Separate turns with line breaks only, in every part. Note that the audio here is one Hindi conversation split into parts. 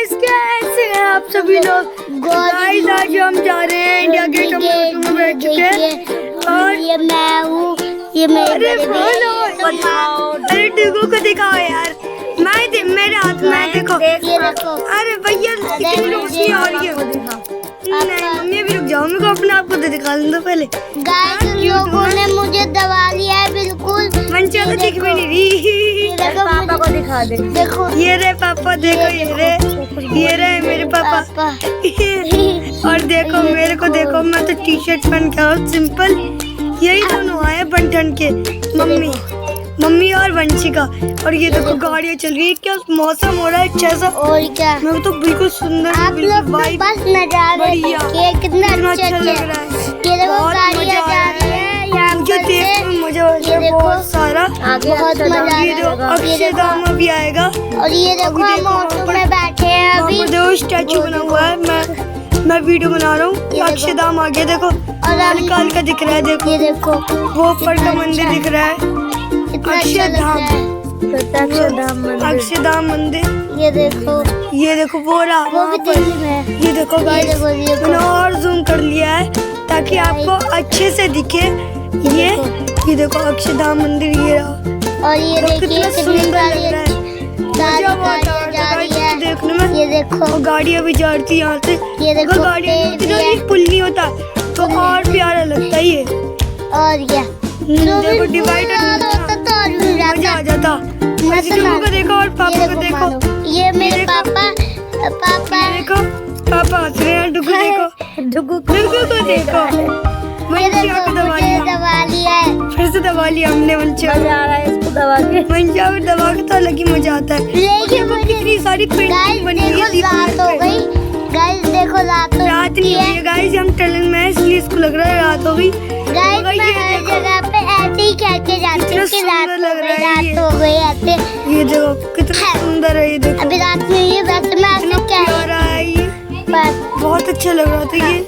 गाइस कैसे हैं आप सभी लोग। गाइस आज हम जा रहे हैं इंडिया गेट में बैठ चुके हैं और
ये मैं हूँ, ये मेरे
अरे टिगो को दिखाओ यार। मेरे हाथ में देखो। अरे भैया कितनी रोशनी आ रही है। नहीं मम्मी भी रुक जाओ, मेरे को अपने आप को दिखा दो पहले।
गाइस लोगों ने मुझे दबा लिया है बिल्कुल।
मंचा तो दिख भी नहीं रही।
पापा को दिखा दे। देखो
ये रे पापा, देखो ये रे मेरे पापा। और देखो मेरे को देखो, मैं तो टी शर्ट पहन के आऊँ सिंपल। यही दोनों आए बंठन के, मम्मी और वंशिका। और ये देखो गाड़ियाँ चल रही है। क्या मौसम हो रहा है अच्छा सा।
और क्या,
मेरे को तो बिल्कुल सुंदर
आप लोग बस नजारे देखिए कितना अच्छा लग रहा है। ये देखो गाड़ियाँ जा रही है यहाँ
मुझे देख मजा आ रहा है बहुत सारा।
बहुत मजा आ
ये देखो अक्षरधाम अभी आएगा।
और ये देखो हम ऑटो में बैठे हैं अभी।
देखो स्टैचू बना हुआ है। मैं वीडियो बना रहा हूँ। अक्षरधाम आ गया देखो,
और
काल का दिख रहा है। देखो
ये देखो
वो ऊपर का मंदिर दिख रहा है। अक्षरधाम मंदिर।
ये देखो
वो रहा
वो भी दिल्ली में है।
ये देखो गाइस, मैंने और जूम कर लिया है ताकि आपको अच्छे से दिखे। ये देखो अक्षरधाम मंदिर ये रहा।
और ये देखिए कितनी गाड़ियाँ
देखने में।
ये देखो
गाड़ियाँ भी जा रही यहाँ से।
ये देखो
पुल नहीं होता तो और प्यारा लगता है ये।
और क्या
देखो डिवाइडर मजा आ जाता। को देखो और पापा को देखो।
ये मेरे पापा
देखो पापा हंस रहे हैं। डुगू को देखो।
दबा लिया है।
फिर से दबा लिया हमने मंचा।
मजा आ रहा है इसको दबा के।
मंचा में दबा के तो अलग ही मजा आता है।
लेकिन
कितनी सारी पेंटिंग बनी है।
रात हो गई गाइस, देखो रात
नहीं हुई है गाइस। हम टनल में इसलिए इसको लग रहा है रात हो गई।
गाइस मैं हर जगह पे ऐसे ही कह के जाती हूँ कि रात हो गई ऐसे।
ये देखो कितना सुंदर है। ये देखो
अभी रात में ये वैसे मैं ऐसे कह
रहा है। ये बहुत अच्छा लग रहा था ये।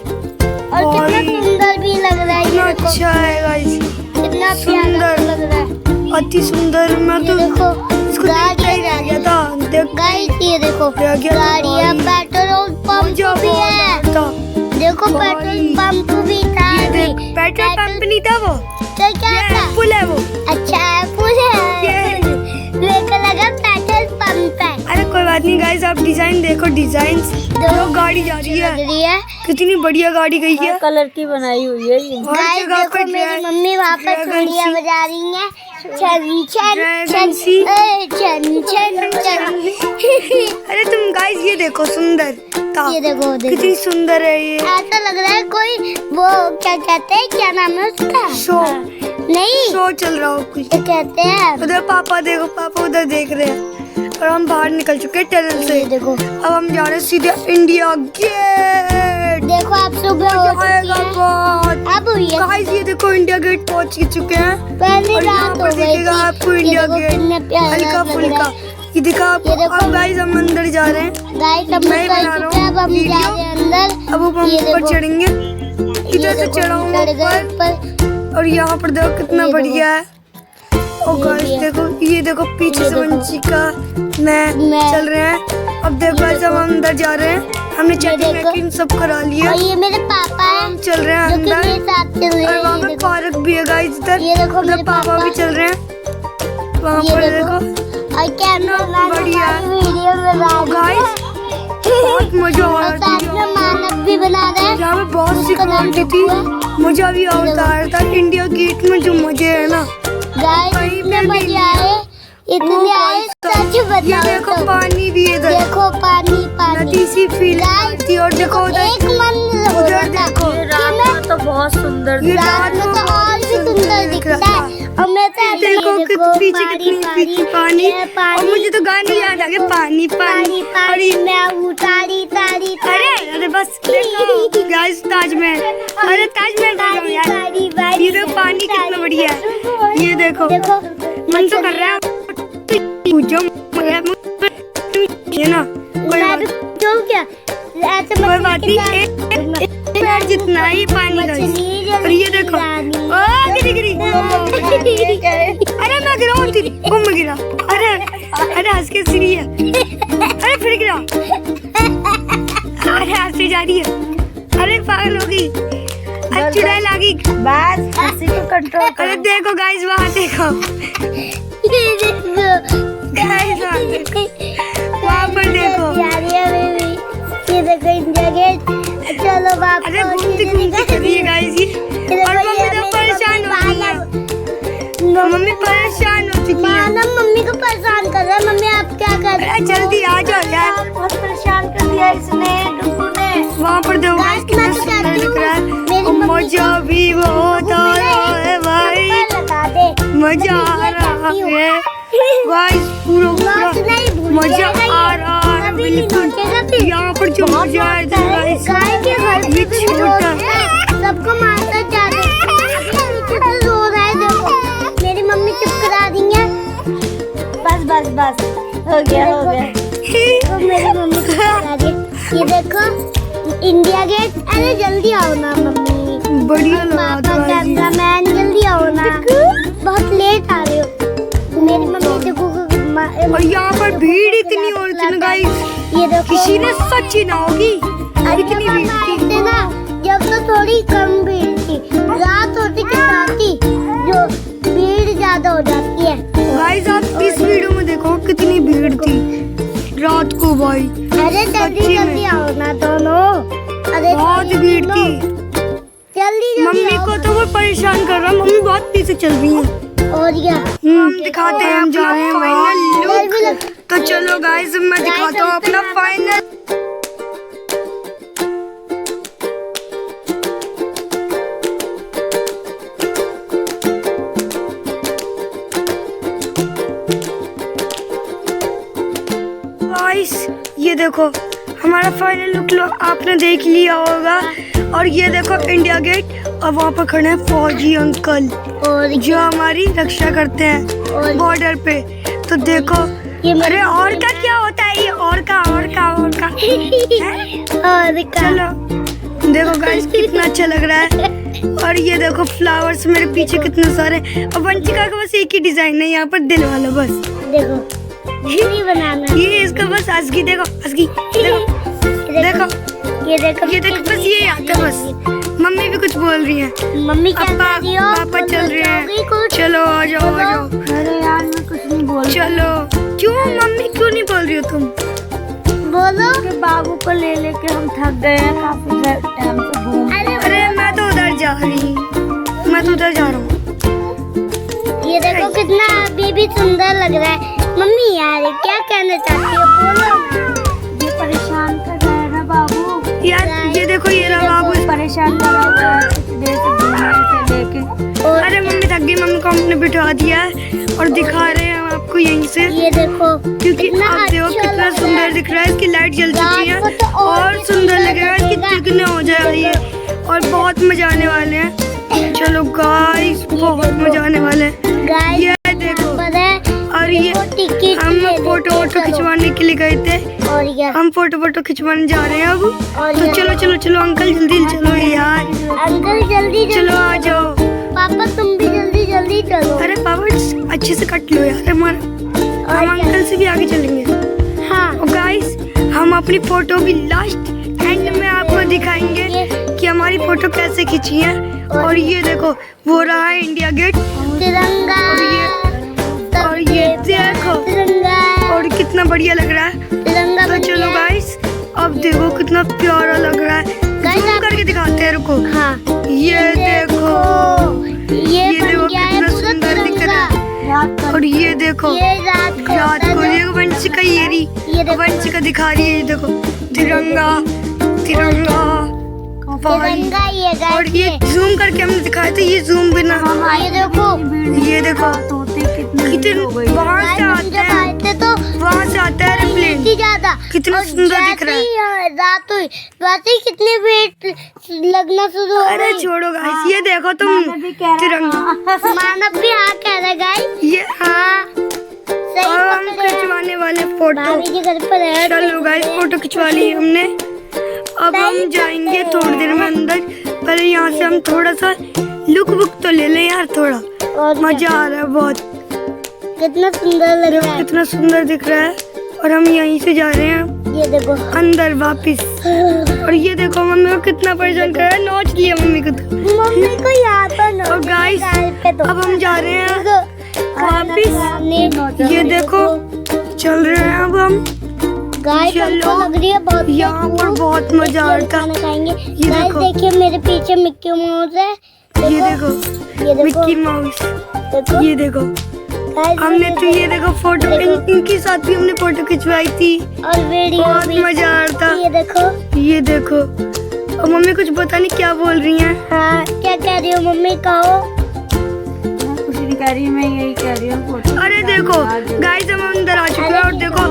और कितना सुंदर भी लग रहा है।
कितना अच्छा है गाइस,
कितना सुंदर लग रहा है,
अति सुंदर। मैं तो
देखो
इसको देखता ही रह गया था।
गाइस ये देखो गाड़ियाँ, पेट्रोल पंप भी है। देखो पेट्रोल पंप भी था।
पेट्रोल पंप नहीं था वो,
तो क्या था?
पुल है वो।
अच्छा पुल है, लेकर लगा पेट्रोल पंप है।
अरे कोई बात नहीं गाइस, आप डिजाइन देखो। डिजाइन देखो, गाड़ी जा रही है। कितनी बढ़िया गाड़ी गई है।
कलर की बनाई हुई है ये। गाइस देखो मेरी मम्मी वहाँ पर चूड़ियाँ बजा रही हैं। छन छन छन छन छन छन।
अरे तुम गाइस ये देखो सुंदर।
ये देखो
कितनी सुंदर है ये।
ऐसा लग रहा है कोई वो क्या कहते हैं, क्या नाम है उसका?
शो
नहीं,
शो चल रहा हो कुछ
कहते हैं।
उधर पापा देखो, पापा उधर देख रहे हैं। और हम बाहर निकल चुके हैं टनल से।
देखो
अब हम जा रहे हैं सीधे इंडिया गेट।
देखो आप सुबह हो चुकी है। अब हुई है
गाइस ये देखो इंडिया गेट पहुंच चुके हैं।
पहले रात हो गई।
आपको इंडिया गेट हल्का फुल्का ये दिखा। अब गाइस हम अंदर जा रहे हैं।
गाइस हम जा रहे हैं अंदर।
अब हम ऊपर चढ़ेंगे। इधर से चढ़ा हूँ ऊपर। और यहाँ पर देखो कितना बढ़िया है। और गाइस देखो, ये देखो पीछे से वंशिका मैं चल रहे हैं। अब देखो गाइस हम अंदर जा रहे हैं। हमने चेकिंग सब करा लिया।
और ये मेरे पापा हैं,
चल रहे हैं अंदर। और वहाँ पे पार्क भी है गाइस। इधर मेरे पापा भी चल रहे हैं वहाँ पर। देखो
और कैमरा
बढ़िया
वीडियो बना
गाइस, बहुत मजा आ रहा है।
मानव भी बना रहे हैं।
यहाँ पे बहुत सी क्वालिटी थी, मजा भी आ रहा था। इंडिया गेट में जो मजे है ना,
गाइस इतने मजे आए, इतने आए सच बताओ।
देखो पानी भी है इधर।
देखो पानी
नदी सी फील थी। और देखो उधर उधर देखो
तो बहुत सुंदर, रात में तो और भी सुंदर दिखता है। और मैं तो
देखो पीछे कितनी पानी। और मुझे तो गाने याद आ गए, पानी पानी
पानी मैं तारी तारी।
अरे बस देखो गाइस ताजमहल। अरे ताजमहल यार, ये देखो पानी कितना बढ़िया है। ये देखो मन तो कर रहा है पूछो ना। कोई बात नहीं, पैर जितना ही पानी का। और ये देखो गिरी। अरे मैं गिरा हूँ, मैं गिरा। अरे हंस के सीढ़ी है। अरे फिर गिरा। हंसी जा रही है। अरे पागल होगी, चुड़ैल आ गई।
बस हंसी को कंट्रोल करो।
अरे देखो गाइस, वहाँ देखो
ये देखो
गाइस, वहाँ पर देखो।
ये देखो इंडिया गेट। चलो वापस।
अरे घूमती घूमती कर रही है गाइस ये। और मम्मी तो परेशान हो गई है। मम्मी परेशान हो चुकी है।
मानव मम्मी को परेशान कर रहा है। मम्मी आप क्या कर रहे
अरे जल्दी आ जाओ यार,
बहुत परेशान कर दिया इसने, डुगू ने।
वहाँ पर देखो गाइस कितना सुंदर दिख रहा है। और मजा भी बहुत आ रहा है भाई,
लगा दे।
मजा आ रहा है गाइस, पूरा मजा आ रहा है बिल्कुल। यहाँ पर जो मजा है गाइस,
गाय के घर
ये छोटा
सबको मारता जा रहा है। नीचे से रो रहा है, देखो मेरी मम्मी चुप करा दी है। बस बस बस हो गया हो गया। तो मेरी मम्मी चुप करा दी। ये देखो इंडिया गेट। अरे जल्दी आओ ना मम्मी,
बढ़िया लगा
पापा कैमरामैन जल्दी आओ ना, बहुत लेट आ रहे हो। मेरी मम्मी देखो।
और यहाँ पर भीड़ इतनी हो रही थी गाइस,
ये देखो
किसी ने सच ही ना होगी इतनी भीड़ थी
ना। जब तो थोड़ी कम भीड़ थी, रात होती के साथ ही जो भीड़ ज्यादा हो जाती है।
गाइस आप इस वीडियो में देखो कितनी भीड़ थी रात को भाई।
अरे जल्दी जल्दी आओ ना दोनों। अरे
बहुत भीड़ थी।
जल्दी
मम्मी को तो वो परेशान कर रहा, मम्मी बहुत पीछे चल रही है।
और क्या
हम दिखाते हैं, हम जा रहे हैं फाइनल लुक। तो चलो गाइस मैं दिखाता हूँ अपना फाइनल। गाइस ये देखो हमारा फाइनल लुक आपने देख लिया होगा। और ये देखो इंडिया गेट, और वहाँ पर खड़े हैं फौजी अंकल
और
जो हमारी रक्षा करते हैं बॉर्डर पे। तो देखो अरे और का क्या होता है ये, और का
और
चलो देखो गाइस कितना अच्छा लग रहा है। और ये देखो फ्लावर्स मेरे पीछे कितने सारे। और वंशिका का बस एक ही डिजाइन है यहाँ पर, दिल वाला बस।
देखो ये बनाना,
ये इसका बस असगी, देखो असगी, देखो
ये देखो
बस ये आता है बस। मम्मी भी कुछ बोल रही है।
मम्मी क्या
पापा
कर रही हो?
पापा चल रहे हैं, चलो आ जाओ आ जाओ।
अरे यार मैं कुछ नहीं बोल।
चलो क्यों मम्मी, क्यों नहीं बोल रही हो तुम?
बोलो कि बाबू को ले लेके हम थक गए हैं काफी टाइम से घूम।
अरे मैं तो उधर जा रही हूँ, मैं तो उधर जा रहा हूँ।
ये देखो कितना अभी भी सुंदर लग रहा है। मम्मी यार क्या कहना चाहती हो, बोलो ना। ये परेशान कर रहा है ना बाबू
यार। ये देखो ये रहा बाबू,
परेशान कर रहा है कुछ देर से घूमने से लेके।
अरे मम्मी थक गई, मम्मी को हमने बिठा दिया है और दिखा रहे हैं हम आपको यहीं से।
ये देखो
क्योंकि आप देखो कितना सुंदर दिख रहा है, इसकी लाइट जल चुकी है और सुंदर लगेगा इसकी चिकने हो जाए ये। और बहुत मजा आने वाले हैं। चलो गाइस बहुत मजा आने वाले हैं। ये देखो और ये हम फोटो वोटो खिंचवाने के लिए गए थे,
और
हम फोटो वोटो खिंचवाने जा रहे हैं अब। तो चलो चलो चलो अंकल जल्दी चलो यार,
अंकल जल्दी
चलो आ जाओ।
पापा तुम भी जल्दी जल्दी चलो।
अरे पापा अच्छे से कट लो यार हमारा, हम अंकल से भी आगे चलेंगे।
हाँ
और गाइस हम अपनी फोटो की लास्ट एंड में आपको दिखाएंगे कि हमारी फोटो कैसे खींची है। और ये देखो वो रहा है इंडिया गेट,
तिरंगा,
और ये देखो
तिरंगा,
और कितना बढ़िया लग रहा है
तिरंगा।
तो चलो गाइस अब देखो कितना प्यारा लग रहा है, जूम करके दिखाते हैं, रुको।
हाँ
ये देखो
ये
देखो कितना सुंदर दिख रहा है। और ये देखो
ये रात
को देखो वंशिका, ये रही वंशिका दिखा रही है, ये देखो तिरंगा तिरंगा भाई। और ये जूम करके हमने दिखाया था, ये जूम बिना। ये देखो कितने वहाँ से आता है, वहाँ से आता है एयरप्लेन, कितना सुंदर दिख रहा है।
रात हुई वैसे ही कितनी वेट लगना शुरू हो गई।
अरे छोड़ो गाइस, ये देखो तुम तिरंगा,
मानव भी हाँ कह रहा गाइस।
ये
हाँ
और हम खिंचवाने वाले फोटो।
के घर पर है।
चलो गाइस फोटो खिंचवा ली हमने, अब हम जाएंगे थोड़ी देर में अंदर। पहले यहाँ से हम थोड़ा सा लुक बुक तो ले लें यार, थोड़ा मजा आ रहा है बहुत।
कितना सुंदर लग रहा है,
कितना सुंदर दिख रहा है। और हम यहीं से जा रहे हैं
ये देखो
अंदर वापिस। और ये देखो मम्मी को कितना परेशान कर रहा है, नोच लिया मम्मी को तो।
मम्मी को यहाँ पर
और गाइस अब हम जा रहे हैं वापिस। ये देखो चल रहे हैं अब हम।
गाइस
चलो,
हमको लग रही है बहुत
यहाँ पर बहुत मजा आता
खाना खाएंगे।
ये
गाइस
देखो।
देखिए मेरे पीछे मिक्की माउस है।
ये देखो
ये देखो
मिक्की माउस।
देखो
ये देखो
गाइस
हमने तो ये देखो फोटो इनके साथ भी हमने फोटो खिंचवाई थी,
और वीडियो
बहुत
भी।
मजा आ रहा था।
ये देखो
ये देखो और मम्मी कुछ पता नहीं क्या बोल रही हैं।
हाँ क्या कह रही हो मम्मी, कहो।
कुछ नहीं कह रही, मैं यही कह रही हूँ फोटो।
अरे देखो गाइस हम अंदर आ चुके हैं और देखो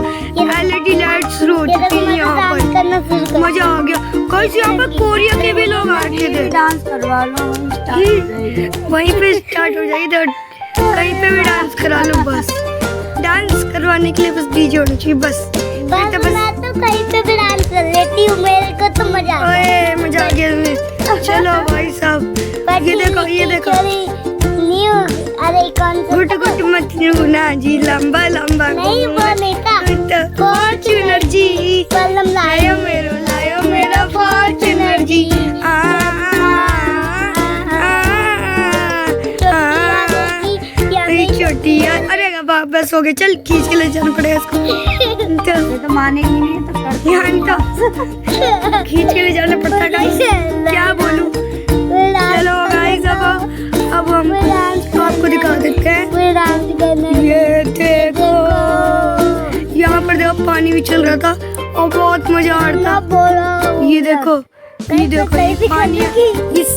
एलईडी लाइट शुरू हो
ये
चुकी
देखो
है
मैं
यहाँ
डांस
पर।
करना शुरू कर।
मजा आ गया गाइस, यहाँ पर कोरिया के भी लोग आ रखे थे।
डांस करवा लो, स्टार्ट हो जाएगी।
वहीं पे स्टार्ट हो जाएगी तो कहीं पे भी डांस करा लो बस। डांस करवाने के लिए बस डीजे होनी चाहिए बस।
बस मैं तो कहीं पे भी डांस कर लेती हूँ, मेरे को तो मजा आता है।
ओए मजा आ गया इसमें। चलो भाई साहब ये देखो ये देखो।
न्यू अरे कौन सा
गुट गुट मत ना जी, लंबा लंबा
नहीं वो नहीं था
फॉर्च्यूनर जी
कलम लाया
लायो मेरा फॉर्च्यूनर जी। छोटी यार, अरे बस हो गया, चल खींच के ले जाना पड़ेगा इसको। चल
ये तो मानेगी नहीं तो करती
यहाँ तो खींच के ले जाना पड़ता है गाइस, क्या बोलूं। चलो गाइस अब हम आपको दिखा देते हैं। ये देखो यहाँ पर देखो पानी भी चल रहा था और बहुत मजा आ रहा था। ये देखो ये पानी इस